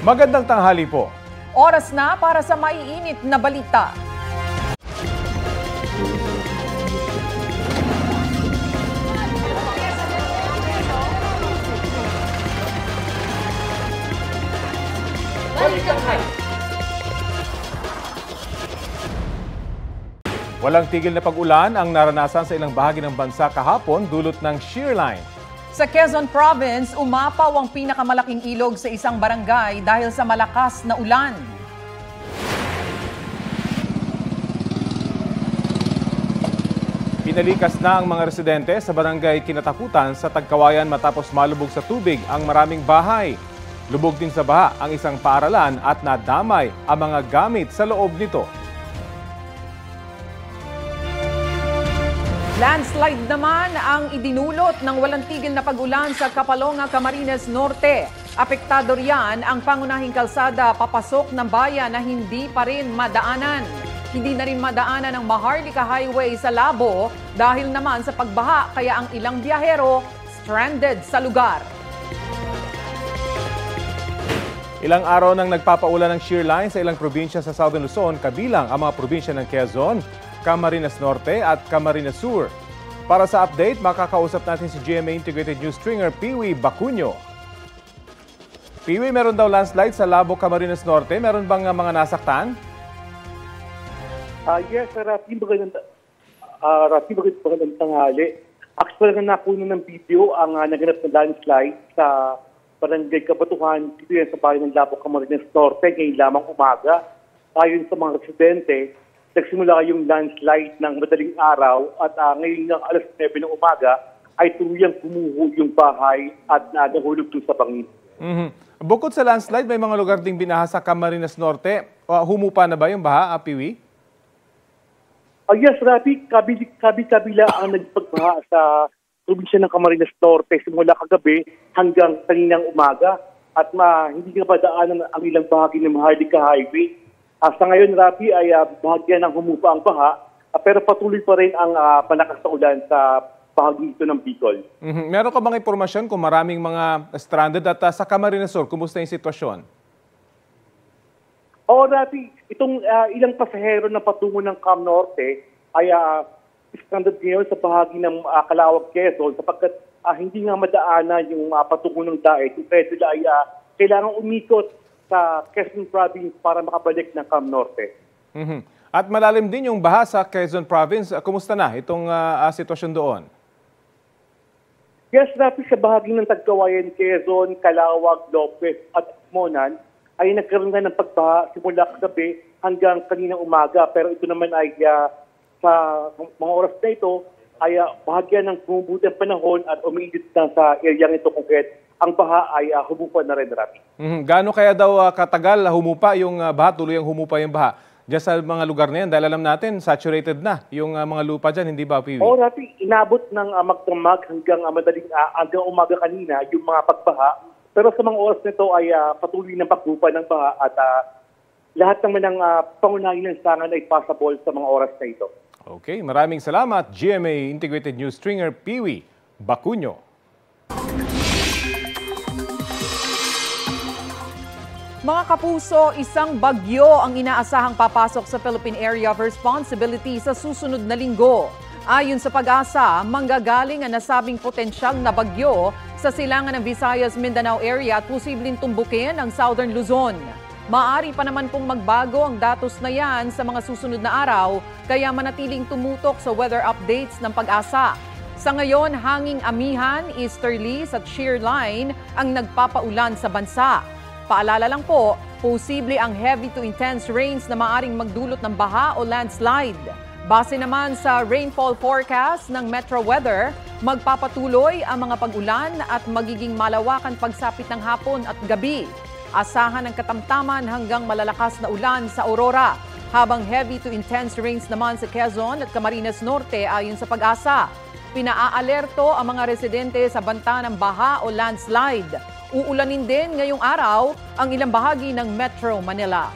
Magandang tanghali po. Oras na para sa maiinit na balita. Walang tigil na pag-ulan ang naranasan sa ilang bahagi ng bansa kahapon dulot ng shear line. Sa Quezon Province, umapaw ang pinakamalaking ilog sa isang barangay dahil sa malakas na ulan. Pinalikas na ang mga residente sa barangay Kinatakutan sa Tagkawayan matapos malubog sa tubig ang maraming bahay. Lubog din sa baha ang isang paaralan at nadamay ang mga gamit sa loob nito. Landslide naman ang idinulot ng walang tigil na pag-ulan sa Kapalonga, Camarines Norte. Apektado riyan ang pangunahing kalsada papasok ng bayan na hindi pa rin madaanan. Hindi na rin madaanan ang Maharlika Highway sa Labo dahil naman sa pagbaha kaya ang ilang biyahero stranded sa lugar. Ilang araw nang nagpapaulan ng shear line sa ilang probinsya sa Southern Luzon, kabilang ang mga probinsya ng Quezon, Camarines Norte at Camarines Sur. Para sa update, makakausap natin si GMA Integrated News Stringer Piwi Bacunyo. Piwi, meron daw landslide sa Labo, Camarines Norte. Meron bang mga nasaktan? Yes, Rafi, magandang tanghali. Actually, nakuha ng video ang naganap na landslide sa Barangay Kabatuhan, dito yan sa bayan ng Labo, Camarines Norte, ngayon lamang umaga. Ayon sa mga residente, nagsimula yung landslide ng madaling araw at ngayon ng alas 9 ng umaga ay tuluyang gumuho yung bahay at nahulog doon sa bangin. Bukod sa landslide, may mga lugar ding binaha sa Camarines Norte. Humupa na ba yung baha, Piwi? Yes, Rafi, kabila ang nagpagbaha sa probinsya ng Camarines Norte simula kagabi hanggang kaninang umaga at hindi nga padaanan ang ilang bahagi ng Maharlika Highway. Sa ngayon, Rafi, ay bahagyan ng humupa ang baha pero patuloy pa rin ang malakas na ulan sa bahagi ito ng Bicol. Meron ka bang impormasyon kung maraming mga stranded at sa Camarines Sur, kumusta yung sitwasyon? Oo, Rafi, itong ilang pasahero na patungo ng Cam Norte ay stranded ngayon sa bahagi ng Calauag, Quezon sapagkat hindi nga madaanan yung patungo ng daet. Kaya sila ay kailangan umikot sa Quezon Province para makabalik ng Cam Norte. At malalim din yung baha sa Quezon Province. Kumusta na itong sitwasyon doon? Yes, Rafi, sa bahagi ng Tagkawayan, Quezon, Calauag, Lopez at Monan ay nagkaroon na ng pagbaha simula kagabi hanggang kaninang umaga. Pero ito naman ay sa mga oras na ito ay bahagyan ng bumubuti ang panahon at umiidit na sa area ito kung kahit ang baha ay humupa na rin, Rafi. Gaano kaya daw katagal humupa yung baha, tuluyang humupa yung baha? Diyan sa mga lugar na yan, dahil alam natin, saturated na yung mga lupa dyan, hindi ba, Piwi? Oo, Rafi, inabot ng magdamag hanggang hanggang umaga kanina yung mga pagbaha. Pero sa mga oras nito ay patuloy ng pagbupa ng baha at lahat naman ng pangunahing lansangan ay possible sa mga oras na ito. Okay, maraming salamat, GMA Integrated News Stringer Piwi Bacunyo. Mga kapuso, isang bagyo ang inaasahang papasok sa Philippine Area of Responsibility sa susunod na linggo. Ayon sa Pag-asa, manggagaling ang nasabing potensyal na bagyo sa silangan ng Visayas, Mindanao area at posibleng tumbukin ang Southern Luzon. Maaari pa naman pong magbago ang datos na yan sa mga susunod na araw, kaya manatiling tumutok sa weather updates ng Pag-asa. Sa ngayon, hanging amihan, easterlies at shear line ang nagpapaulan sa bansa. Paalala lang po, posible ang heavy to intense rains na maaring magdulot ng baha o landslide. Base naman sa rainfall forecast ng Metro Weather, magpapatuloy ang mga pag-ulan at magiging malawakan pagsapit ng hapon at gabi. Asahan ang katamtaman hanggang malalakas na ulan sa Aurora, habang heavy to intense rains naman sa Quezon at Camarines Norte ayon sa Pag-asa. Pinaaalerto ang mga residente sa banta ng baha o landslide. Uulanin din ngayong araw ang ilang bahagi ng Metro Manila.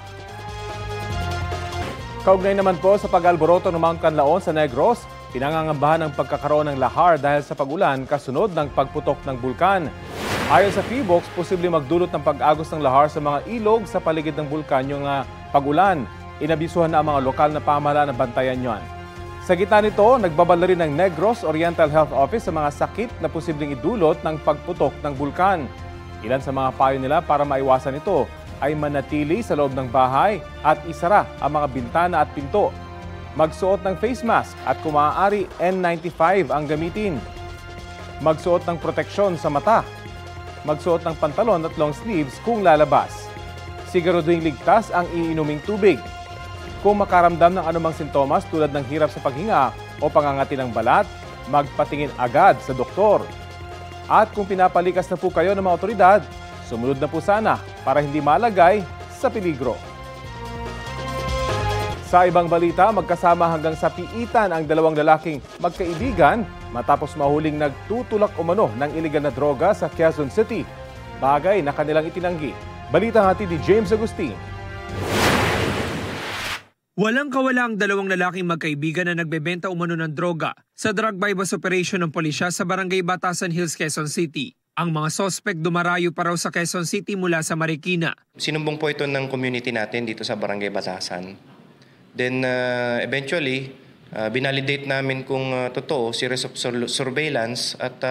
Kaugnay naman po sa pag-alboroto ng Mount Canlaon sa Negros, pinangangambahan ang pagkakaroon ng lahar dahil sa pag-ulan kasunod ng pagputok ng bulkan. Ayon sa PHIVOLCS, posibleng magdulot ng pag-agos ng lahar sa mga ilog sa paligid ng bulkan yung pag-ulan. Inabisuhan na ang mga lokal na pamahalaan na bantayan yon. Sa gitna nito, nagbabala rin ng Negros Oriental Health Office sa mga sakit na posibleng idulot ng pagputok ng bulkan. Ilan sa mga payo nila para maiwasan ito ay manatili sa loob ng bahay at isara ang mga bintana at pinto. Magsuot ng face mask at kung maaari, N95 ang gamitin. Magsuot ng proteksyon sa mata. Magsuot ng pantalon at long sleeves kung lalabas. Siguraduhing ligtas ang iinuming tubig. Kung makaramdam ng anumang sintomas tulad ng hirap sa paghinga o pangangati ng balat, magpatingin agad sa doktor. At kung pinapalikas na po kayo ng mga otoridad, sumunod na po sana para hindi malagay sa peligro. Sa ibang balita, magkasama hanggang sa piitan ang dalawang lalaking magkaibigan matapos mahuling nagtutulak umano ng iligal na droga sa Quezon City. Bagay na kanilang itinanggi. Balita hatid ni James Agustin. Walang kawala ang dalawang lalaking magkaibigan na nagbebenta umano ng droga sa drug bypass operation ng pulisya sa Barangay Batasan Hills, Quezon City. Ang mga sospek dumarayo pa raw sa Quezon City mula sa Marikina. Sinumbong po ito ng community natin dito sa Barangay Batasan. Then eventually, binalidate namin kung totoo, series of surveillance at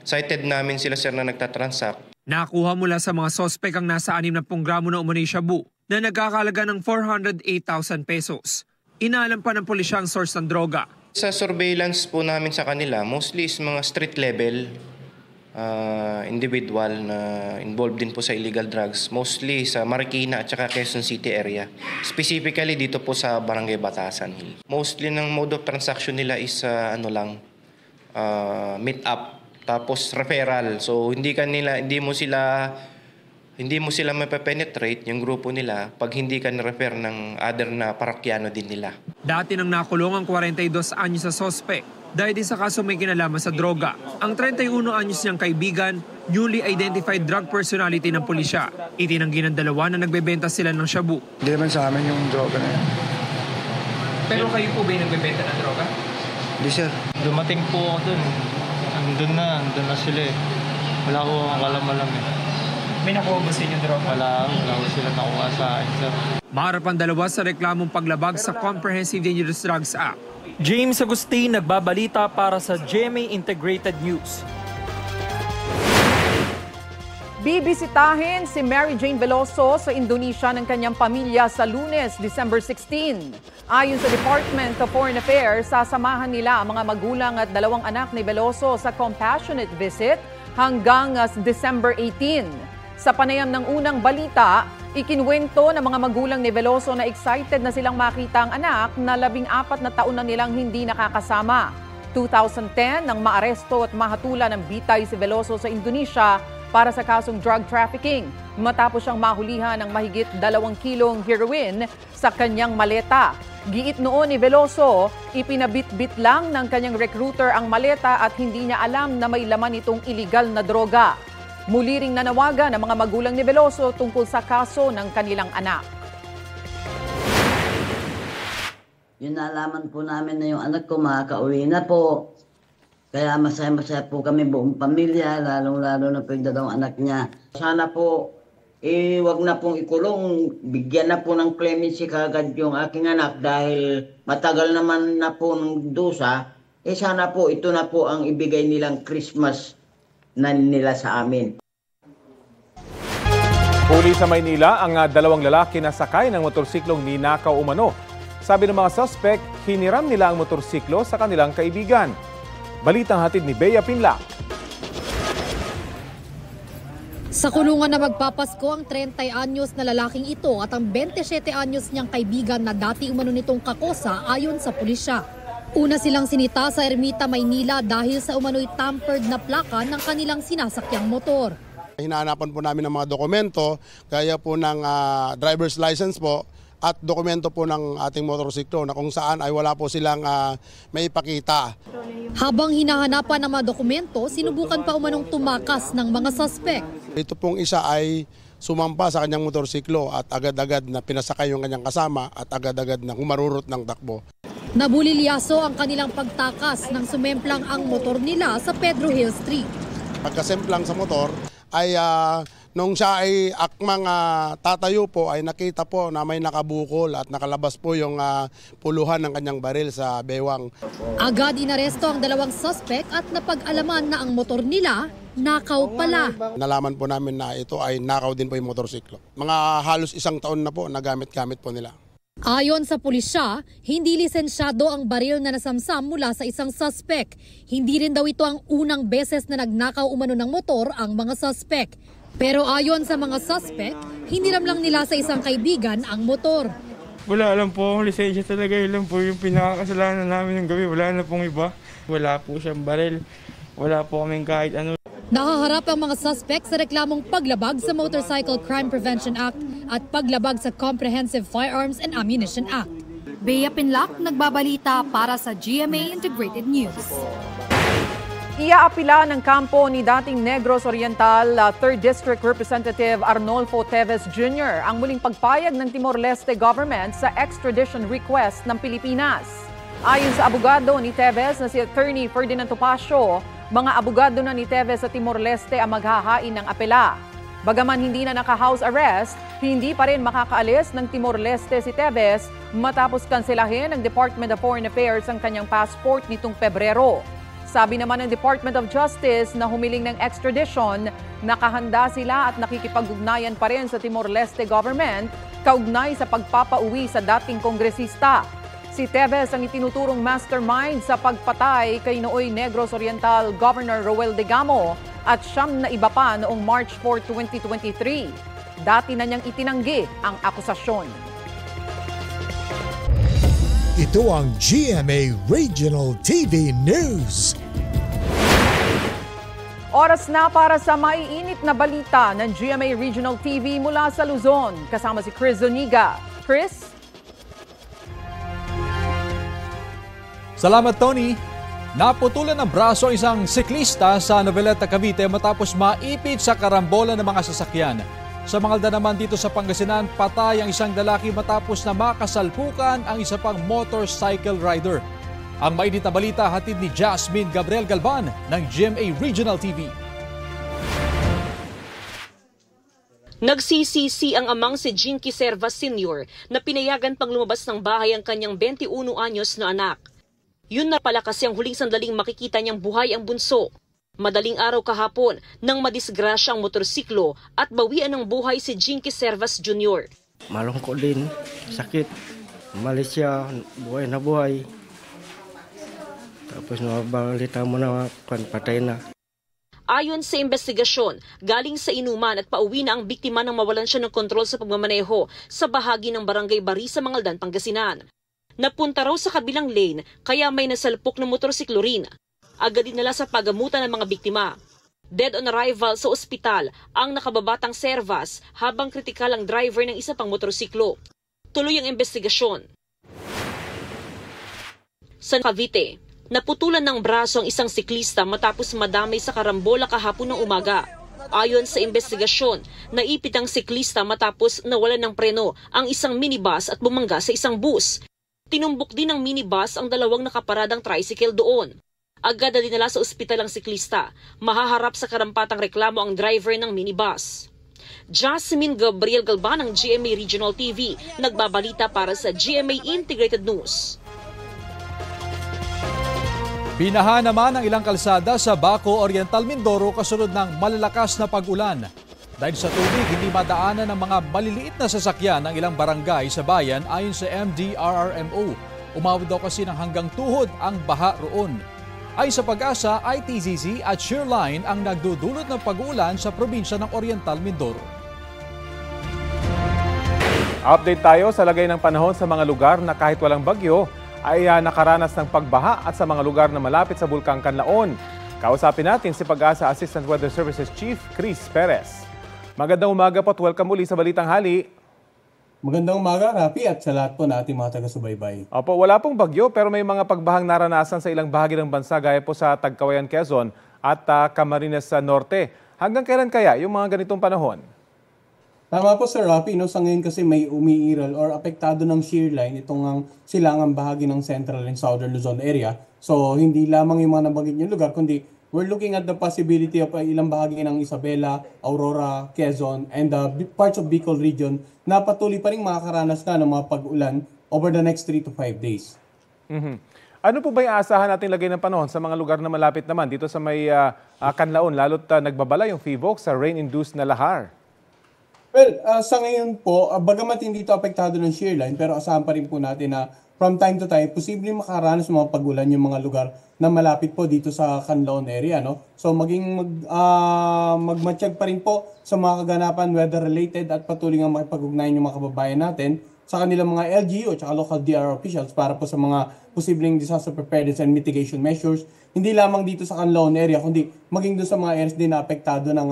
cited namin sila sir na nagtatransact. Nakuha mula sa mga sospek ang nasa 60 gramo na umano'y shabu na nagkakalaga ng 408,000 pesos. Inaalam pa ng pulisya ang source ng droga. Sa surveillance po namin sa kanila, mostly is mga street level individual na involved din po sa illegal drugs, mostly sa Marikina at saka Quezon City area. Specifically dito po sa Barangay Batasan Hill. Mostly ng mode of transaction nila is meet up tapos referral. So hindi mo sila mapepenetrate yung grupo nila pag hindi ka na-refer ng other na parokyano din nila. Dati nang nakulong ang 42 anyos sa sospek dahil din sa kaso may kinalaman sa droga. Ang 31 anyos niyang kaibigan, newly identified drug personality ng pulisya. Itinanggi ng dalawa na nagbebenta sila ng shabu. Hindi naman sa amin yung droga na yan. Pero kayo po ba yung nagbebenta ng droga? Hindi sir. Dumating po ako dun. Andun na sila eh. Wala ko alam eh. May nakuha ba sa inyo droga? Wala ko sila nakuha sa akin sir. Maharap ang dalawa sa reklamong paglabag sa Comprehensive Dangerous Drugs Act. James Agustin nagbabalita para sa GMA Integrated News. Bibisitahin si Mary Jane Veloso sa Indonesia ng kanyang pamilya sa Lunes, December 16. Ayon sa Department of Foreign Affairs, sasamahan nila ang mga magulang at dalawang anak ni Veloso sa compassionate visit hanggang December 18. Sa panayam ng unang balita, ikinwento ng mga magulang ni Veloso na excited na silang makita ang anak na 14 na taon na nilang hindi nakakasama. 2010 nang maaresto at mahatulan ng bitay si Veloso sa Indonesia para sa kasong drug trafficking matapos siyang mahulihan ng mahigit 2 kilong heroin sa kanyang maleta. Giit noon ni Veloso, ipinabitbit lang ng kanyang recruiter ang maleta at hindi niya alam na may laman itong iligal na droga. Muli ring nanawagan ng mga magulang ni Veloso tungkol sa kaso ng kanilang anak. Yun nalaman po namin na yung anak ko makakauwi na po. Kaya masaya-masaya po kami buong pamilya, lalong-lalo na po yung dalawang anak niya. Sana po, wag na pong ikulong, bigyan na po ng clemency kagad yung aking anak dahil matagal naman na po ng dusa. Sana po ito na po ang ibigay nilang Christmas na nila sa amin. Huli sa Maynila ang dalawang lalaki na sakay ng motorsiklong ninakaw umano. Sabi ng mga suspect, hiniram nila ang motorsiklo sa kanilang kaibigan. Balitang hatid ni Bea Pinla. Sa kulungan na magpapasko ang 30 anyos na lalaking ito at ang 27 anyos niyang kaibigan na dati umano nitong kakosa ayon sa pulisya. Una silang sinita sa Ermita, Maynila dahil sa umano'y tampered na plaka ng kanilang sinasakyang motor. Hinahanapan po namin ng mga dokumento, gaya po ng driver's license po at dokumento po ng ating motorsiklo na kung saan ay wala po silang may ipakita. Habang hinahanapan ng mga dokumento, sinubukan pa umanong tumakas ng mga suspect. Ito pong isa ay sumampa sa kanyang motorsiklo at agad-agad na pinasakay yung kanyang kasama at agad-agad na humarurot ng takbo. Nabulilyaso ang kanilang pagtakas nang sumemplang ang motor nila sa Pedro Hill Street. Pagkasemplang sa motor ay nung siya ay akmang tatayo po ay nakita po na may nakabukol at nakalabas po yung puluhan ng kanyang baril sa bewang. Agad inaresto ang dalawang suspect at napag-alaman na ang motor nila nakaw pala. Nalaman po namin na ito ay nakaw din po yung motorsiklo. Mga halos 1 taon na po nagamit-gamit po nila. Ayon sa pulisya, hindi lisensyado ang baril na nasamsam mula sa isang suspect. Hindi rin daw ito ang unang beses na nagnakaw umano ng motor ang mga suspect. Pero ayon sa mga suspect, hiniram lang nila sa isang kaibigan ang motor. Wala lang po akong lisensya talaga. Yun lang po yung pinakakasalanan namin ng gabi. Wala na pong iba. Wala po siyang baril. Wala po kaming kahit ano. Nakaharap ang mga suspect sa reklamong paglabag sa Motorcycle Crime Prevention Act at paglabag sa Comprehensive Firearms and Ammunition Act. Bea Pinlac, nagbabalita para sa GMA Integrated News. Iaapila ng kampo ni dating Negros Oriental 3rd District Representative Arnolfo Teves Jr. ang muling pagpayag ng Timor-Leste government sa extradition request ng Pilipinas. Ayon sa abogado ni Teves na si Attorney Ferdinand Topacio, mga abogado na ni Teves sa Timor-Leste ang maghahain ng apela. Bagaman hindi na naka-house arrest, hindi pa rin makakaalis ng Timor-Leste si Teves matapos kanselahin ng Department of Foreign Affairs ang kanyang passport nitong Pebrero. Sabi naman ng Department of Justice na humiling ng extradition, nakahanda sila at nakikipag-ugnayan pa rin sa Timor-Leste government kaugnay sa pagpapauwi sa dating kongresista. Si Teves ang itinuturong mastermind sa pagpatay kay nooy Negros Oriental Governor Roel Degamo at 9 na iba pa noong March 4, 2023. Dati na niyang itinanggi ang akusasyon. Ito ang GMA Regional TV News. Oras na para sa maiinit na balita ng GMA Regional TV mula sa Luzon. Kasama si Chris Zuniga. Chris? Salamat, Tony. Naputulan ng braso ang isang siklista sa Noveleta, Cavite matapos maipit sa karambola ng mga sasakyan. Sa Mangalda naman dito sa Pangasinan, patay ang isang lalaki matapos na makasalpukan ang isa pang motorcycle rider. Ang mainit na balita hatid ni Jasmine Gabriel Galvan ng GMA Regional TV. Nagsisisi ang amang si Jinky Servas Sr. na pinayagan pang lumabas ng bahay ang kanyang 21 anyos na anak. Yun na pala kasi ang huling sandaling makikita niyang buhay ang bunso. Madaling araw kahapon nang madisgrasya ang motorsiklo at bawian ng buhay si Jinky Servas Jr. Malungkot din, sakit. Umalis siya, buhay na buhay. Tapos nabalita mo na patay na. Ayon sa investigasyon, galing sa inuman at pauwi na ang biktima nang mawalan siya ng kontrol sa pagmamaneho sa bahagi ng Barangay Bari sa Mangaldan, Pangasinan. Napunta raw sa kabilang lane kaya may nasalpok na motorsiklo rin. Agad dinala sa pagamutan ng mga biktima. Dead on arrival sa ospital ang nakababatang Servas habang kritikal ang driver ng isa pang motorsiklo. Tuloy ang investigasyon. Sa Cavite, naputulan ng braso ang isang siklista matapos madamay sa karambola kahapon ng umaga. Ayon sa investigasyon, naipit ang siklista matapos nawalan ng preno ang isang minibus at bumangga sa isang bus. Tinumbok din ng minibus ang dalawang nakaparadang tricycle doon. Agad na dinala sa ospital ang siklista. Mahaharap sa karampatang reklamo ang driver ng minibus. Jasmine Gabriel Galban ng GMA Regional TV, nagbabalita para sa GMA Integrated News. Binaha naman ang ilang kalsada sa Baco Oriental, Mindoro kasunod ng malalakas na pag-ulan. Dahil sa tubig, hindi madaanan ng mga maliliit na sasakyan ng ilang barangay sa bayan ayon sa MDRRMO. Umawit daw kasi ng hanggang tuhod ang baha roon. Ayon sa Pag-asa, ITZZ at Shearline ang nagdudulot ng pag-uulan sa probinsya ng Oriental Mindoro. Update tayo sa lagay ng panahon sa mga lugar na kahit walang bagyo ay nakaranas ng pagbaha at sa mga lugar na malapit sa Bulkang Kanlaon. Kausapin natin si Pag-asa Assistant Weather Services Chief Chris Perez. Magandang umaga po at welcome muli sa Balitang Hali. Magandang umaga, Rafi, at sa lahat po na ating mga taga-subaybay. Opo, wala pong bagyo pero may mga pagbahang naranasan sa ilang bahagi ng bansa gaya po sa Tagkawayan, Quezon at Camarines Norte. Hanggang kailan kaya yung mga ganitong panahon? Tama po, Sir Rafi, no? Sa ngayon kasi may umiiral or apektado ng shear line itong silangang bahagi ng Central and Southern Luzon area. So, hindi lamang yung mga nabanggit niyong lugar, kundi we're looking at the possibility of ilang bahagi ng Isabela, Aurora, Quezon, and parts of Bicol region na patuloy pa rin makakaranas na ng mga pag-ulan over the next 3 to 5 days. Ano po ba yung aasahan nating lagay ng panahon sa mga lugar na malapit naman dito sa may Canlaon, lalo't nagbabala yung FIVOC sa rain-induced na lahar? Well, sa ngayon po, bagamat hindi ito apektado ng shear line, pero asahan pa rin po natin na from time to time, posibleng makaranas ng mga pag-ulan yung mga lugar na malapit po dito sa Canlaon area. No? So magmatsyag pa rin po sa mga kaganapan weather-related at patuloy nga makipag-ugnayan yung mga kababayan natin sa kanilang mga LGU at local DRR officials para po sa mga posibleng disaster preparedness and mitigation measures. Hindi lamang dito sa Canlaon area, kundi maging doon sa mga areas din na apektado ng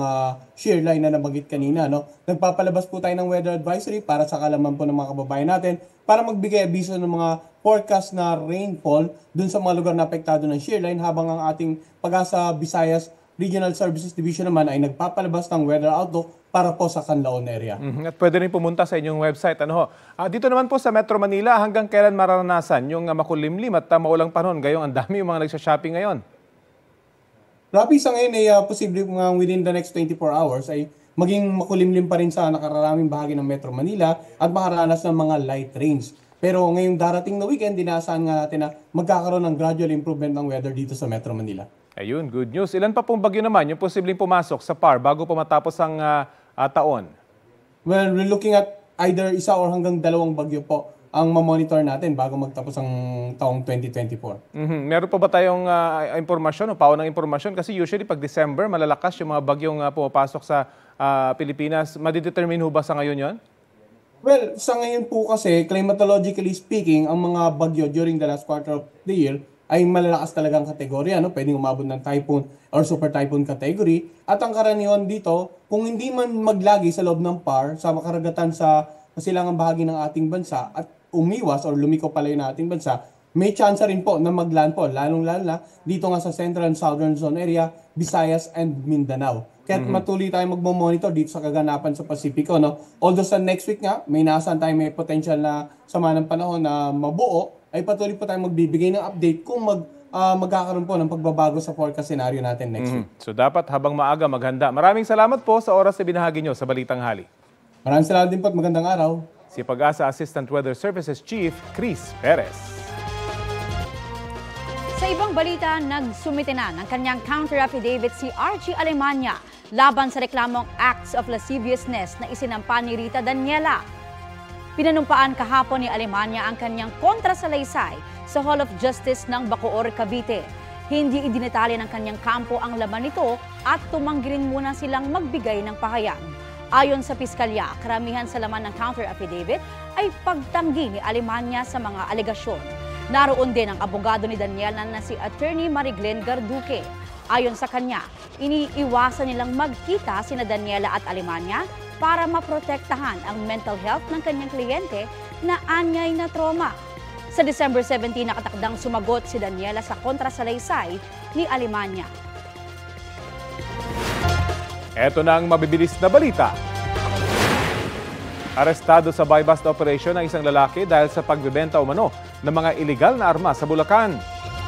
shear line na nabanggit kanina. No? Nagpapalabas po tayo ng weather advisory para sa kalaman po ng mga kababayan natin para magbigay abiso ng mga forecast na rainfall doon sa mga lugar na apektado ng shear line habang ang ating Pag-asa Visayas Regional Services Division naman ay nagpapalabas ng weather outlook para po sa Canlaon area. At pwede rin pumunta sa inyong website. Dito naman po sa Metro Manila, hanggang kailan mararanasan yung makulimlim at maulang panahon? Gayong ang dami yung mga nagsha-shopping ngayon. Rapi, sa ngayon ay posible within the next 24 hours ay maging makulimlim pa rin sa nakararaming bahagi ng Metro Manila at makaranas ng mga light rains. Pero ngayong darating na weekend, dinaasahan nga natin na magkakaroon ng gradual improvement ng weather dito sa Metro Manila. Ayun, good news. Ilan pa pong bagyo naman yung posibleng pumasok sa PAR bago po matapos ang taon? Well, we're looking at either isa or hanggang 2 bagyo po ang mamonitor natin bago magtapos ang taong 2024. Meron pa ba tayong impormasyon o paon ng impormasyon? Kasi usually pag December, malalakas yung mga bagyong pumapasok sa Pilipinas. Madidetermine ho ba sa ngayon yon? Well, sa ngayon po kasi, climatologically speaking, ang mga bagyo during the last quarter of the year ay malalakas talagang kategorya. No? Pwedeng umabot ng typhoon or super typhoon category. At ang karaniwan dito, kung hindi man maglagi sa loob ng PAR, sa makaragatan sa masilangang bahagi ng ating bansa at umiwas or lumiko palayo ng ating bansa, may chance rin po na maglandfall, lalong-lalo na dito nga sa Central and Southern Zone area, Visayas and Mindanao. Kaya matuloy tayong magmo-monitor dito sa kaganapan sa Pasipiko. No? Although sa next week nga, may nasaan tayo may potential na sama ng panahon na mabuo, ay patuloy po tayong magbibigay ng update kung magkakaroon po ng pagbabago sa forecast scenario natin next week. So dapat habang maaga maghanda. Maraming salamat po sa oras na binahagi nyo sa Balitang Hali. Maraming salamat din po at magandang araw. Si Pag-asa Assistant Weather Services Chief Chris Perez. Sa ibang balita, nagsumite na ng kanyang counter-affidavit si Archie Alemania laban sa reklamong acts of lasciviousness na isinampa ni Rita Daniela. Pinanumpaan kahapon ni Alemania ang kanyang kontrasalaysay sa Hall of Justice ng Bacoor, Cavite. Hindi idinetali ng kanyang kampo ang laman nito at tumanggi rin muna silang magbigay ng pahayag. Ayon sa piskalya, karamihan sa laman ng counter-affidavit ay pagtanggi ni Alemania sa mga alegasyon. Naroon din ang abogado ni Daniela na si Attorney Mariglen Garduque. Ayon sa kanya, iniiwasan nilang magkita sina Daniela at Alemania para maprotektahan ang mental health ng kanyang kliyente na anyay na trauma. Sa December 17, nakatakdang sumagot si Daniela sa kontrasalaysay ni Alemania. Ito na ang mabibilis na balita. Arestado sa buy-bust operation ang isang lalaki dahil sa pagbebenta umano ng mga iligal na armas sa Bulacan.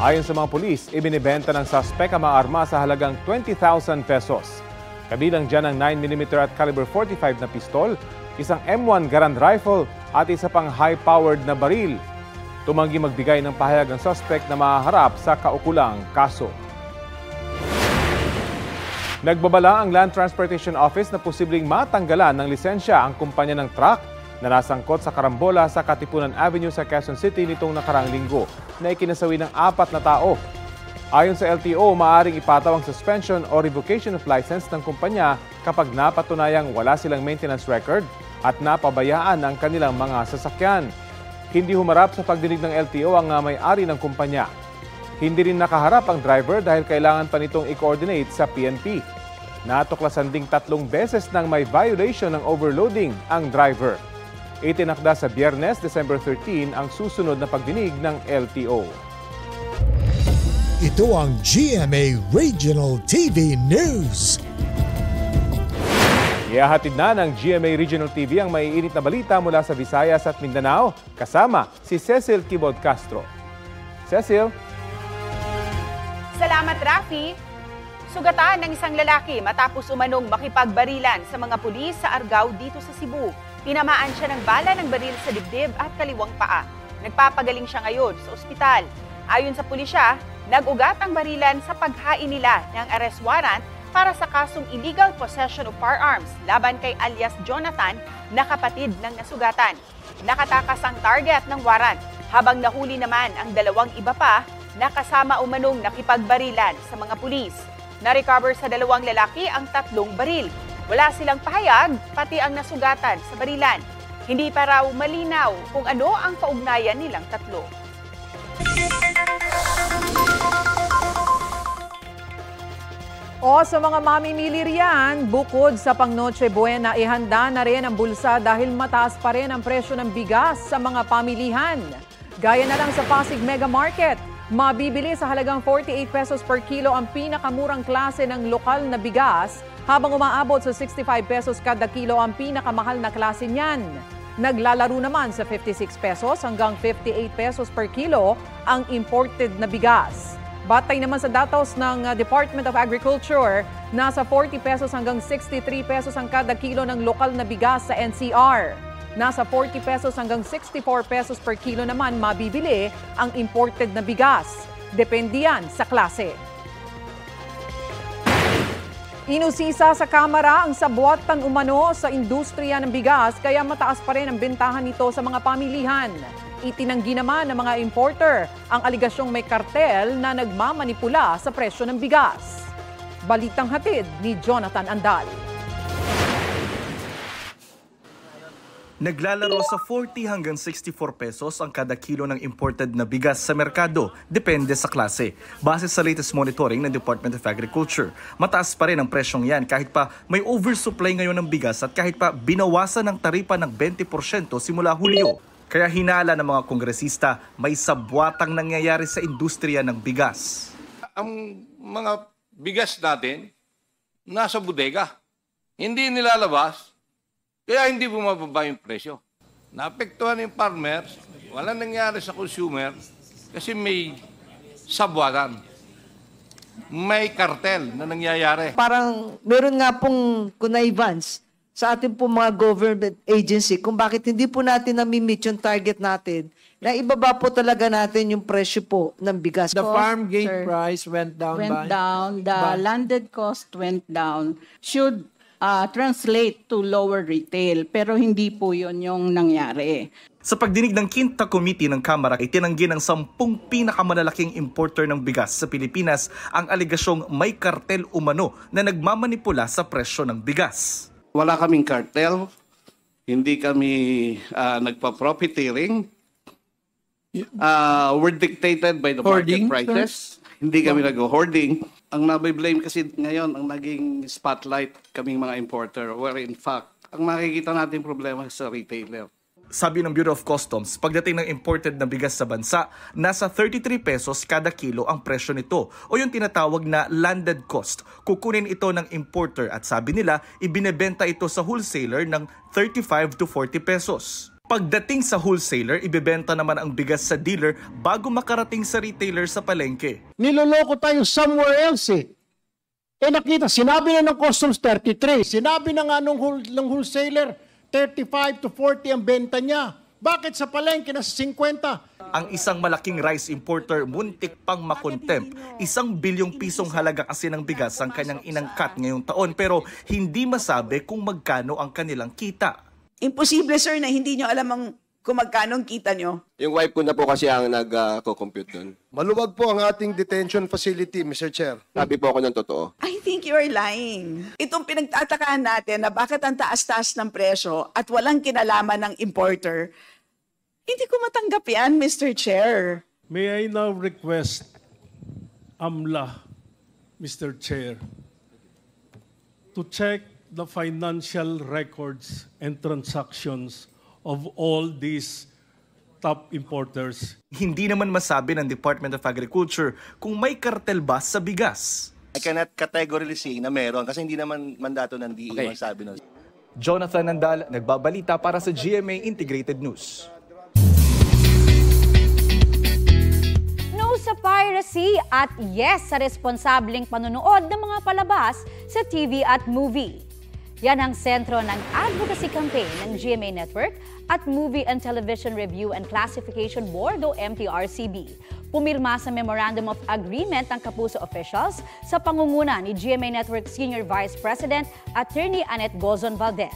Ayon sa mga pulis, ibinibenta ng suspect ang mga armas sa halagang 20,000 pesos. Kabilang dyan ang 9mm at caliber 45 na pistol, isang M1 Garand rifle at isa pang high-powered na baril. Tumanggi magbigay ng pahayag ang suspect na mahaharap sa kaukulang kaso. Nagbabala ang Land Transportation Office na posibleng matanggalan ng lisensya ang kumpanya ng truck na nasangkot sa karambola sa Katipunan Avenue sa Quezon City nitong nakaraang linggo na ikinasawi ng 4 na tao. Ayon sa LTO, maaaring ipataw ang suspension o revocation of license ng kumpanya kapag napatunayang wala silang maintenance record at napabayaan ang kanilang mga sasakyan. Hindi humarap sa pagdinig ng LTO ang may-ari ng kumpanya. Hindi rin nakaharap ang driver dahil kailangan pa nitong i-coordinate sa PNP. Natuklasan ding 3 beses nang may violation ng overloading ang driver. Itinakda sa Biyernes, December 13, ang susunod na pagdinig ng LTO. Ito ang GMA Regional TV News. Ihahatid na ng GMA Regional TV ang maiinit na balita mula sa Visayas at Mindanao, kasama si Cecil Kibod Castro. Cecil? Salamat, Rafi. Sugatan ng isang lalaki matapos umanong makipagbarilan sa mga pulis sa Argao dito sa Cebu. Tinamaan siya ng bala ng baril sa dibdib at kaliwang paa. Nagpapagaling siya ngayon sa ospital. Ayon sa pulisya, nag-ugat ang barilan sa paghain nila ng arrest warrant para sa kasong illegal possession of firearms laban kay alias Jonathan na kapatid ng nasugatan. Nakatakas ang target ng warrant habang nahuli naman ang dalawang iba pa na kasama umanong nakipagbarilan sa mga pulis. Na-recover sa dalawang lalaki ang 3 baril. Wala silang pahayag, pati ang nasugatan sa barilan. Hindi pa raw malinaw kung ano ang kaugnayan nilang 3. O sa mga mamimili riyan, bukod sa pang Noche Buena, ihanda na rin ang bulsa dahil mataas pa rin ang presyo ng bigas sa mga pamilihan. Gaya na lang sa Pasig Mega Market, mabibili sa halagang 48 pesos per kilo ang pinakamurang klase ng lokal na bigas, habang umaabot sa 65 pesos kada kilo ang pinakamahal na klase niyan. Naglalaro naman sa 56 pesos hanggang 58 pesos per kilo ang imported na bigas. Batay naman sa datos ng Department of Agriculture, nasa 40 pesos hanggang 63 pesos ang kada kilo ng lokal na bigas sa NCR. Nasa 40 pesos hanggang 64 pesos per kilo naman mabibili ang imported na bigas. Depende yan sa klase. Inusisa sa Kamara ang sabwatan umano sa industriya ng bigas kaya mataas pa rin ang bentahan nito sa mga pamilihan. Itinanggi naman ng mga importer ang aligasyong may kartel na nagmamanipula sa presyo ng bigas. Balitang hatid ni Jonathan Andal. Naglalaro sa 40 hanggang 64 pesos ang kada kilo ng imported na bigas sa merkado, depende sa klase. Base sa latest monitoring ng Department of Agriculture, mataas pa rin ang presyong yan kahit pa may oversupply ngayon ng bigas at kahit pa binawasan ng taripa ng 20% simula Hulyo. Kaya hinala ng mga kongresista, may sabwatang nangyayari sa industriya ng bigas. Ang mga bigas natin nasa bodega, hindi nilalabas. Kaya hindi bumababa yung presyo. Naapektuhan yung farmers, wala nangyari sa consumer kasi may sabwatan. May kartel na nangyayari. Parang meron nga pong connivance sa ating po mga government agency kung bakit hindi po natin nami-meet yung target natin na ibaba po talaga natin yung presyo po ng bigas. The farm gate price went down. The landed cost went down. Should translate to lower retail, pero hindi po yun yung nangyari. Sa pagdinig ng Quinta Committee ng Kamara, itinanggi ng 10 pinakamalalaking importer ng bigas sa Pilipinas ang aligasyong may kartel umano na nagmamanipula sa presyo ng bigas. Wala kaming kartel, hindi kami nagpa-profiteering. We're dictated by the market prices. Hindi kami nag-hoarding. Ang nabiblame kasi ngayon, ang naging spotlight kaming mga importer, where in fact, ang makikita natin problema sa retailer. Sabi ng Bureau of Customs, pagdating ng imported na bigas sa bansa, nasa 33 pesos kada kilo ang presyo nito o yung tinatawag na landed cost. Kukunin ito ng importer at sabi nila, ibinebenta ito sa wholesaler ng 35 to 40 pesos. Pagdating sa wholesaler, ibebenta naman ang bigas sa dealer bago makarating sa retailer sa palengke. Niloloko tayo somewhere else eh. Nakita, sinabi na ng customs 33. Sinabi na nga ng wholesaler 35 to 40 ang benta niya. Bakit sa palengke na 50? Ang isang malaking rice importer muntik pang makontempt. 1 bilyong pisong halaga kasi ng bigas ang kanyang inangkat ngayong taon pero hindi masabi kung magkano ang kanilang kita. Imposible, sir, na hindi nyo alam kung magkano ang kita nyo. Yung wife ko na po kasi ang nag-compute doon. Maluwag po ang ating detention facility, Mr. Chair. Sabi po ako ng totoo. I think you're lying. Itong pinagtatakahan natin na bakit ang taas-taas ng presyo at walang kinalaman ng importer, hindi ko matanggap yan, Mr. Chair. May I now request AMLA, Mr. Chair, to check the financial records and transactions of all these top importers. Hindi naman masabi ng Department of Agriculture kung may kartel ba sa bigas. I cannot categorically say na meron kasi hindi naman mandato ng DA masabi nun. Jonathan Nandal, nagbabalita para sa GMA Integrated News. sa piracy at yes sa responsableng panonood ng mga palabas sa TV at movie. Yan ang sentro ng advocacy campaign ng GMA Network at Movie and Television Review and Classification Board o MTRCB. Pumirma sa Memorandum of Agreement ang Kapuso officials sa pangunguna ni GMA Network Senior Vice President Attorney Annette Gozon Valdez.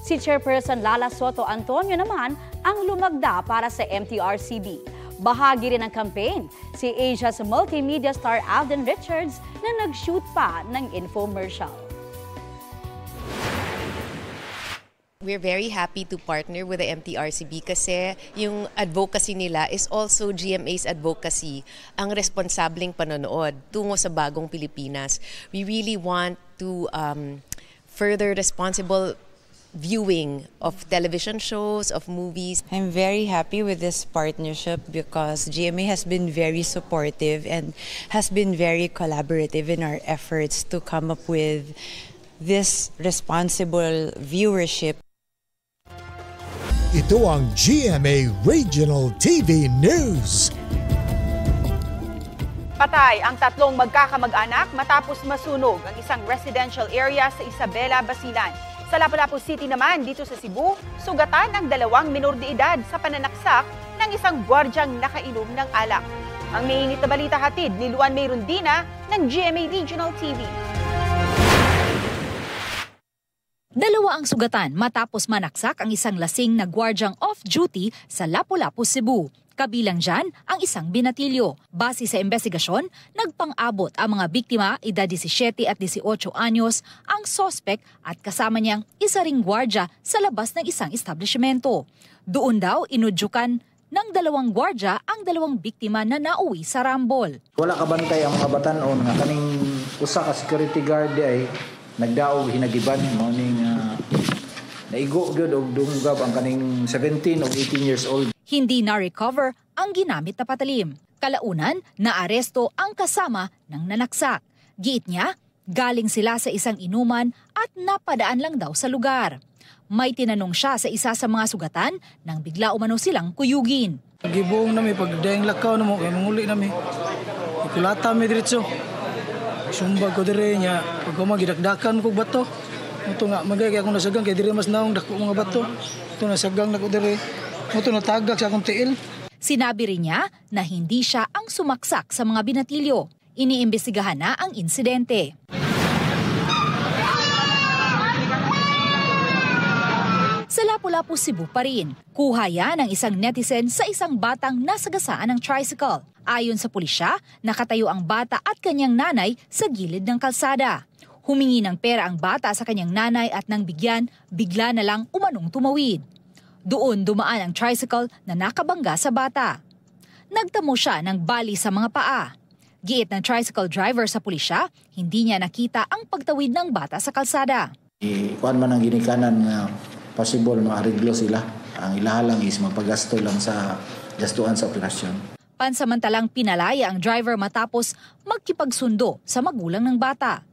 Si Chairperson Lala Soto Antonio naman ang lumagda para sa MTRCB. Bahagi rin ng campaign si Asia's multimedia star Alden Richards na nag-shoot pa ng infomercial. We're very happy to partner with the MTRCB kasi yung advocacy nila is also GMA's advocacy, ang responsableng panonood tungo sa bagong Pilipinas. We really want to further responsible viewing of television shows, of movies. I'm very happy with this partnership because GMA has been very supportive and has been very collaborative in our efforts to come up with this responsible viewership. Ito ang GMA Regional TV News. Patay ang tatlong magkakamag-anak matapos masunog ang isang residential area sa Isabela, Basilan. Sa Lapu-Lapu City naman, dito sa Cebu, sugatan ang 2 minor de edad sa pananaksak ng isang gwardyang nakainom ng alak. Ang mainit na balita hatid ni Luan May Rondina ng GMA Regional TV. 2 ang sugatan matapos manaksak ang isang lasing na gwardyang off-duty sa Lapu-Lapu, Cebu. Kabilang dyan ang isang binatilyo. Base sa investigasyon, nagpang-abot ang mga biktima, edad 17 at 18 anyos, ang sospek at kasama niyang isa ring gwardya sa labas ng isang establishmento. Doon daw inudyukan ng 2 gwardya ang 2 biktima na nauwi sa rambol. Wala kabantay ang mga batanon nga kaning usa ka security guard ay nagdaog hinagiban mo ning naigo gyud og dunggab ang kaning 17 o 18 years old. Hindi na-recover ang ginamit na patalim. Kalaunan, naaresto ang kasama ng nanaksak. Giit niya, galing sila sa isang inuman at napadaan lang daw sa lugar. May tinanong siya sa isa sa mga sugatan nang bigla umano silang kuyugin. Gibuong nami pagdayang lakaw namo kay manguli nami. Ikulata mi diretso. Sumbag ko dire nya pag magidakdakan ko bato. Ito nga magay akong nasagang kay dire mas naong dako mga bato. Ito nasagang nako dire. Ito natagak sa akong tiil. Sinabi rin niya na hindi siya ang sumaksak sa mga binatilyo. Iniimbestigahan na ang insidente. Sa Lapu-Lapu, Cebu pa rin, kuha yan ng isang netizen sa isang batang nasagasaan ng tricycle. Ayon sa pulisya, nakatayo ang bata at kanyang nanay sa gilid ng kalsada. Humingi ng pera ang bata sa kanyang nanay at nang bigyan, bigla na lang umanong tumawid. Doon dumaan ang tricycle na nakabangga sa bata. Nagtamo siya ng bali sa mga paa. Giit ng tricycle driver sa pulisya, hindi niya nakita ang pagtawid ng bata sa kalsada. Kuan man ang ginikanan nga possible na ariglo sila. Ang ilaha lang is magpagasto lang sa gastuan sa operasyon. Pansamantalang pinalaya ang driver matapos magkipagsundo sa magulang ng bata.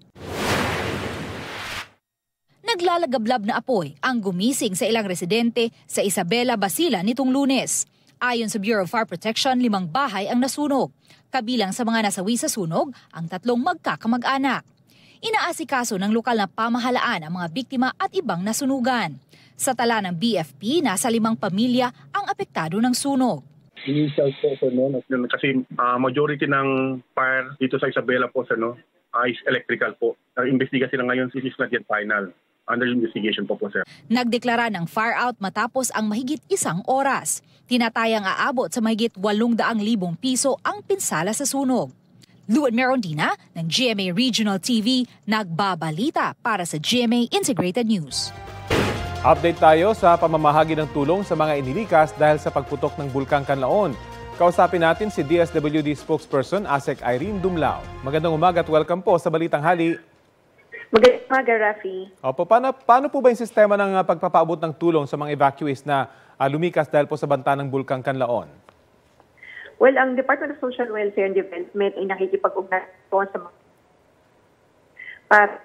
Naglalagablab na apoy ang gumising sa ilang residente sa Isabela, Basilan nitong Lunes. Ayon sa Bureau of Fire Protection, 5 bahay ang nasunog. Kabilang sa mga nasawi sa sunog, ang 3 magkakamag-anak. Inaasikaso ng lokal na pamahalaan ang mga biktima at ibang nasunugan. Sa tala ng BFP, nasa 5 pamilya ang apektado ng sunog. Initial po kasi majority ng fire dito sa Isabela po is electrical po. Nag-imbestiga sila ngayon, this is not yet final. Under investigation po sir. Nagdeklara ng fire out matapos ang mahigit 1 oras. Tinatayang aabot sa mahigit 800,000 piso ang pinsala sa sunog. Luan May Rondina ng GMA Regional TV, nagbabalita para sa GMA Integrated News. Update tayo sa pamamahagi ng tulong sa mga inilikas dahil sa pagputok ng Bulkang Kanlaon. Kausapin natin si DSWD spokesperson Asek Irene Dumlao. Magandang umaga at welcome po sa Balitang Hali. Magandang umaga, Rafi. Opo, paano po ba yung sistema ng pagpapaabot ng tulong sa mga evacuees na lumikas dahil po sa banta ng Bulkang Kanlaon? Well, ang Department of Social Welfare and Development ay nakikipag-ugnayan po sa mga para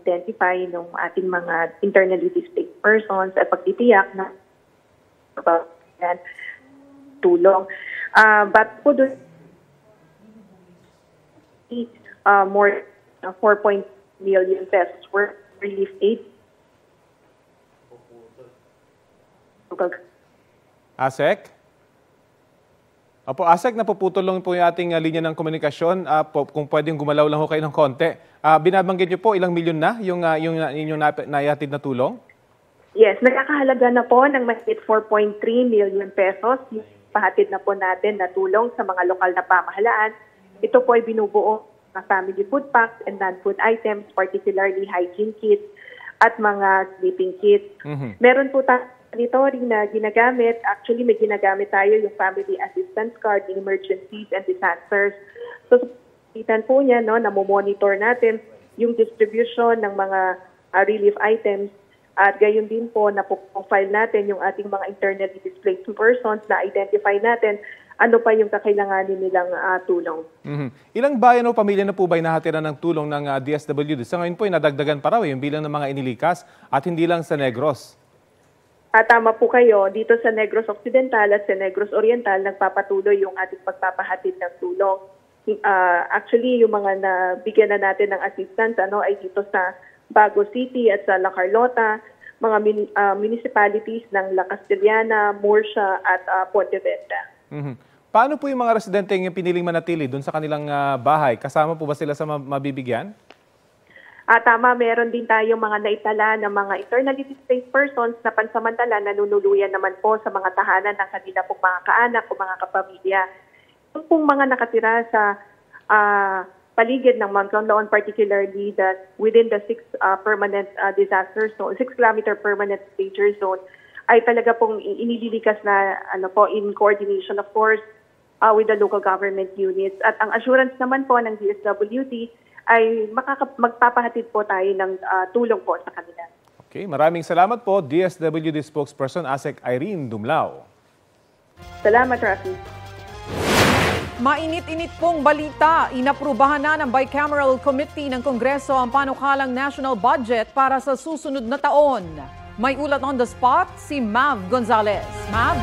identify ng ating mga internally displaced persons at pagtitiyak na tulong. But po doon more 4.0 million pesos worth relief aid. ASEC? Opo, ASEC, napuputol lang po yung ating linya ng komunikasyon. Kung pwedeng gumalaw lang ho kayo ng konti. Binabanggit niyo po, ilang milyon na yung naihatid na tulong? Yes, nakakahalaga na po ng mahigit 4.3 million pesos. Yung pahatid na po natin na tulong sa mga lokal na pamahalaan. Ito po ay binubuo ng family food packs and non-food items, particularly hygiene kits at mga sleeping kits. Meron po tayo rin na ginagamit. Actually, may ginagamit tayo yung family assistance card in emergencies and disasters. So, itan po niya, no, namomonitor natin yung distribution ng mga relief items at gayon din po na profile natin yung ating mga internally displaced persons na identify natin ano pa yung kakailanganin nilang tulong. Ilang bayan o pamilya na po ba nahatiran ng tulong ng DSWD? Sa ngayon po, nadagdagan pa raw yung bilang ng mga inilikas at hindi lang sa Negros. Tama po kayo, dito sa Negros Occidental at sa Negros Oriental, nagpapatuloy yung ating pagpapahatid ng tulong. Actually, yung mga nabigyan na natin ng assistance ay dito sa Bago City at sa La Carlota, mga municipalities ng La Castellana, Murcia at Pontevedra. Paano po yung mga residente yung piniling manatili doon sa kanilang bahay? Kasama po ba sila sa mabibigyan? Tama, meron din tayong mga naitala ng mga internally displaced persons na pansamantala nanunuluyan naman po sa mga tahanan ng kanila pong mga kaanak o mga kapamilya. Yung pong mga nakatira sa paligid ng Monclon, particularly within the 6 permanent disaster zone, 6-kilometer permanent danger zone, ay talaga pong inililikas na in coordination, of course, with the local government units. At ang assurance naman po ng DSWD ay magpapahatid po tayo ng tulong po sa kanila. Okay, maraming salamat po, DSWD spokesperson ASEC Irene Dumlao. Salamat, Rafi. Mainit-init pong balita, inaprubahan na ng Bicameral Committee ng Kongreso ang panukalang national budget para sa susunod na taon. May ulat on the spot si Mav Gonzalez. Mav?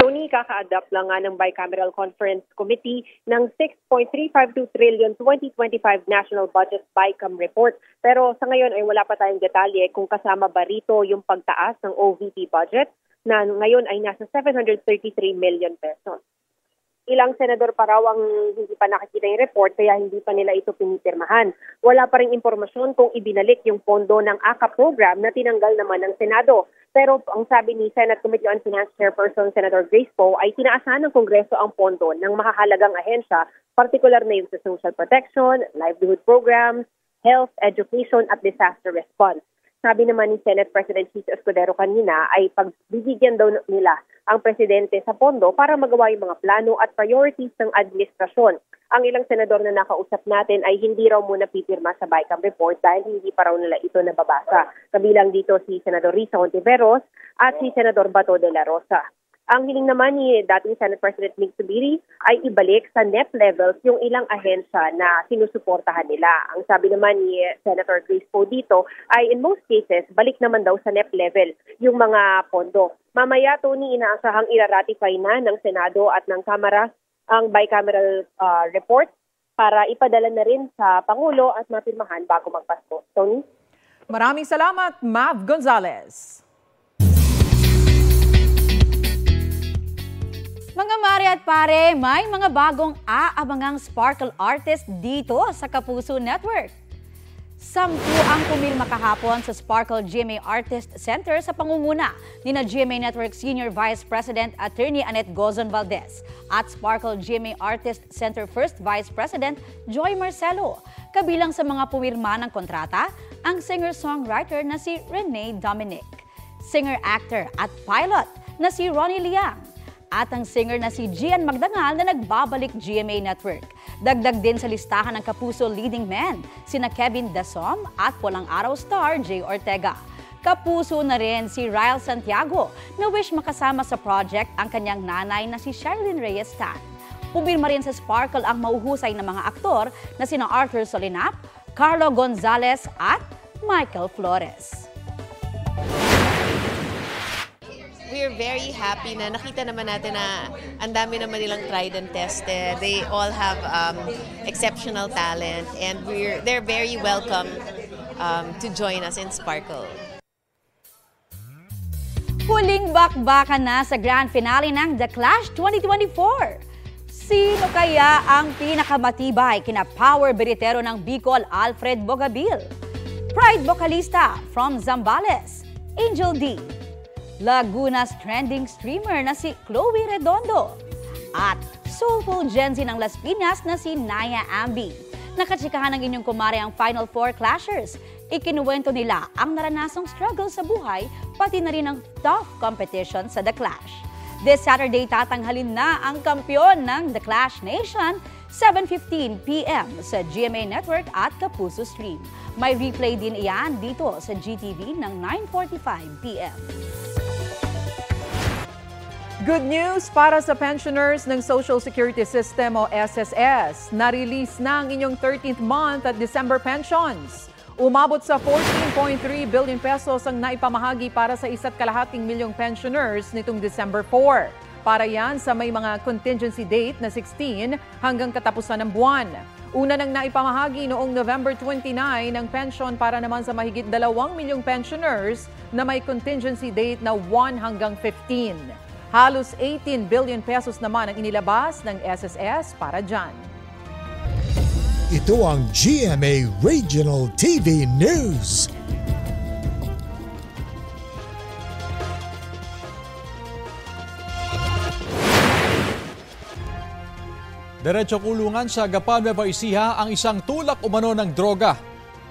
Tony, kaka-adapt lang nga ng Bicameral Conference Committee ng 6.352 trillion 2025 National Budget BICAM Report. Pero sa ngayon ay wala pa tayong detalye kung kasama ba rito yung pagtaas ng OVP budget na ngayon ay nasa 733 million pesos. Ilang senador pa raw ang hindi pa nakikita yung report kaya hindi pa nila ito pinipirmahan. Wala pa rin impormasyon kung ibinalik yung pondo ng ACA program na tinanggal naman ng Senado. Pero ang sabi ni Senate Committee on Finance Chairperson Senator Grace Poe ay tinaasan ng Kongreso ang pondo ng makahalagang ahensya, partikular na yung sa social protection, livelihood programs, health, education at disaster response. Sabi naman ni Senate President Chis Escudero kanina ay pagbibigyan daw nila ang presidente sa pondo para magawa yung mga plano at priorities ng administrasyon. Ang ilang senador na nakausap natin ay hindi raw muna pipirma sa BICAM report dahil hindi pa raw nila ito nababasa. Kabilang dito si Senador Risa Hontiveros at si Senador Bato de la Rosa. Ang hiling naman ni dating Senate President Mig Zubiri ay ibalik sa NEP levels yung ilang ahensya na sinusuportahan nila. Ang sabi naman ni Senator Grace Poe dito ay in most cases, balik naman daw sa NEP level yung mga pondo. Mamaya, Tony, inaasahang ira-ratify na ng Senado at ng Kamara ang bicameral report para ipadala na rin sa Pangulo at mapirmahan bago magpasko. Tony? Maraming salamat, Mav Gonzalez. Mga mare at pare, may mga bagong aabangang sparkle artist dito sa Kapuso Network. 10 ang pumirma kahapon sa Sparkle GMA Artist Center sa pangunguna ni GMA Network Senior Vice President Attorney Annette Gozon Valdez at Sparkle GMA Artist Center First Vice President Joy Marcelo. Kabilang sa mga pumirma ng kontrata, ang singer-songwriter na si Renee Dominic, singer-actor at pilot na si Ronnie Liang, at ang singer na si Gian Magdangal na nagbabalik GMA Network. Dagdag din sa listahan ng Kapuso leading men, sina Kevin Dasom at Pulang Araw star Jay Ortega. Kapuso na rin si Ryle Santiago na wish makasama sa project ang kanyang nanay na si Sherilyn Reyes Tan. Pumirma rin sa Sparkle ang mauhusay na mga aktor na sina Arthur Solinap, Carlo Gonzalez at Michael Flores. we're very happy na nakita naman natin na ang dami naman nilang tried and tested. They all have exceptional talent and they're very welcome to join us in Sparkle. Huling bakbakan na sa grand finale ng The Clash 2024. Sino kaya ang pinakamatibay kina power biritero ng Bicol, Alfred Bogabil? Pride vocalista from Zambales, Angel D. Laguna's trending streamer na si Chloe Redondo. At soulful Gen Z ng Las Piñas na si Naya Ambi. Nakatsikahan ng inyong kumare ang Final Four Clashers. Ikinuwento nila ang naranasang struggle sa buhay, pati na rin ang tough competition sa The Clash. This Saturday, tatanghalin na ang kampyon ng The Clash Nation, 7:15 p.m. sa GMA Network at Kapuso Stream. May replay din iyan dito sa GTV ng 9:45 p.m. Good news para sa pensioners ng Social Security System o SSS. Na-release na ang inyong 13th month at December pensions. Umabot sa 14.3 billion pesos ang naipamahagi para sa 1.2 milyong pensioners nitong December 4. Para yan sa may mga contingency date na 16 hanggang katapusan ng buwan. Una nang naipamahagi noong November 29 ang pension para naman sa mahigit 2 milyong pensioners na may contingency date na 1 hanggang 15. Halos 18 billion pesos naman ang inilabas ng SSS para dyan. Ito ang GMA Regional TV News. Diretso kulungan sa Gapan, Nueva Ecija ang isang tulak umano ng droga.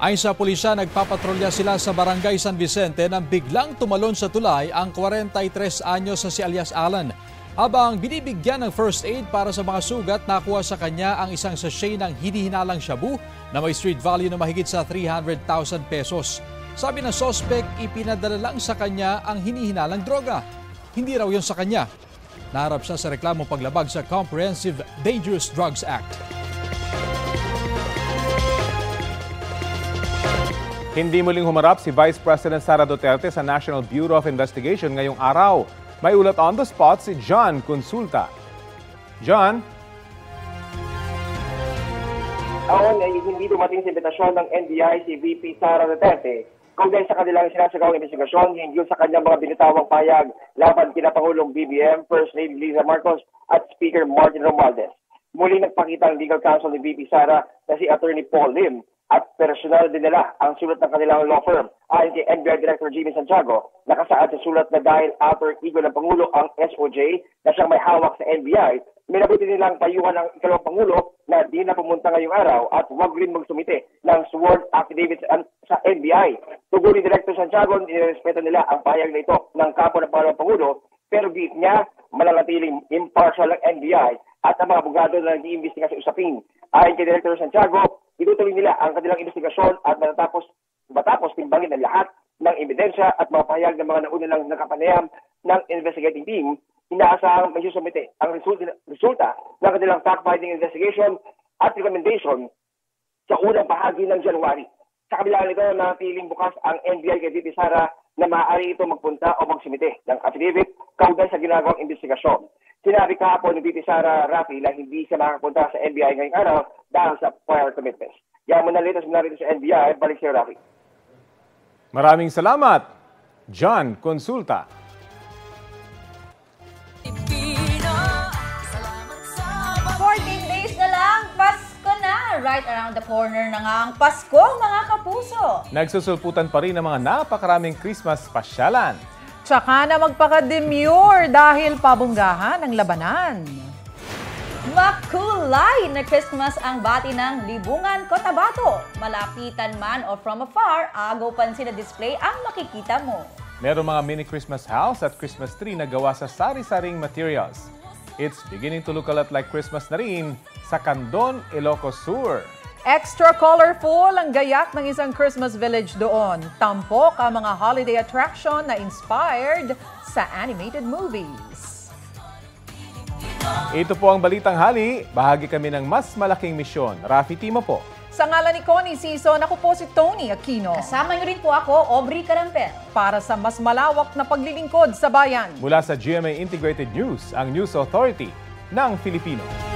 Ayon sa pulisya, nagpapatrolya sila sa Barangay San Vicente nang biglang tumalon sa tulay ang 43 anyos na si alias Alan. Habang binibigyan ng first aid para sa mga sugat, nakuha sa kanya ang isang sachet ng hinihinalang shabu na may street value na mahigit sa 300,000 pesos. Sabi ng suspect, ipinadala lang sa kanya ang hinihinalang droga. Hindi raw yun sa kanya. Naharap siya sa reklamong paglabag sa Comprehensive Dangerous Drugs Act. Hindi muling humarap si Vice President Sara Duterte sa National Bureau of Investigation ngayong araw. May ulat on the spot si John Consulta. John? Aon ay hindi dumating sa imbitasyon ng NBI si VP Sara Duterte kaugnay sa kanilang sinasagawang investigasyon hinggil sa kanyang mga binitawang payag laban kina Pangulong BBM, First Lady Liza Marcos at Speaker Martin Romualdez. Muli nagpakita ang legal counsel ni VP Sara na si Attorney Paul Lim at personal din nila ang sulat ng kanilang law firm. Ayon kay NBI Director Jimmy Santiago, nakasaad sa sulat na dahil alter ego ng Pangulo ang SOJ na siyang may hawak sa NBI, minabuti nilang payuhan ng ikalawang Pangulo na di na pumunta ngayong araw at huwag rin magsumite ng sworn affidavit sa NBI. Tugon ni Director Santiago, nirespeto nila ang payag na ito ng kampo ng pangalawang Pangulo, pero giit niya mananatiling impartial ang NBI at ang mga abogado na nag-iimbestiga sa usapin. Ayon kay Director Santiago, itutuloy nila ang kanilang investigasyon at matapos timbangin ang lahat ng ebidensya at mga pahayag ng mga nauna nakapanayam ng investigating team, inaasahang may susumite ang resulta ng kanilang fact-finding investigation at recommendation sa unang bahagi ng January. Sa kabila nito, natiling bukas ang NBI kay VP Sara na maaari ito magpunta o magsumite ng affidavit kaugnay sa ginagawang investigasyon. Sinabi kahapon ni VP Sara Rafi na hindi siya makakapunta sa NBI ngayong araw dahil sa prior commitments. Yan mo na latest narito sa NBI. Balik siya, Rafi. Maraming salamat, John Consulta. 14 days na lang, Pasko na! Right around the corner na nga ang Pasko, mga kapuso! Nagsusulputan pa rin ang mga napakaraming Christmas pasyalan. Tsaka na magpaka-demure dahil pabunggahan ang labanan. Makulay na Christmas ang bati ng Libungan, Cotabato. Malapitan man o from afar, agaw pansin na display ang makikita mo. Meron mga mini Christmas house at Christmas tree na gawa sa sari-saring materials. It's beginning to look a lot like Christmas na rin sa Candon, Ilocos Sur. Extra colorful ang gayak ng isang Christmas village doon. Tampok ang mga holiday attraction na inspired sa animated movies. Ito po ang Balitang Hali. Bahagi kami ng mas malaking misyon. Rafi Timo po. Sa ngalan ni Connie Sison, ako po si Tony Aquino. Kasama niyo rin po ako, Aubrey Carampel. Para sa mas malawak na paglilingkod sa bayan. Mula sa GMA Integrated News, ang News Authority ng Filipino.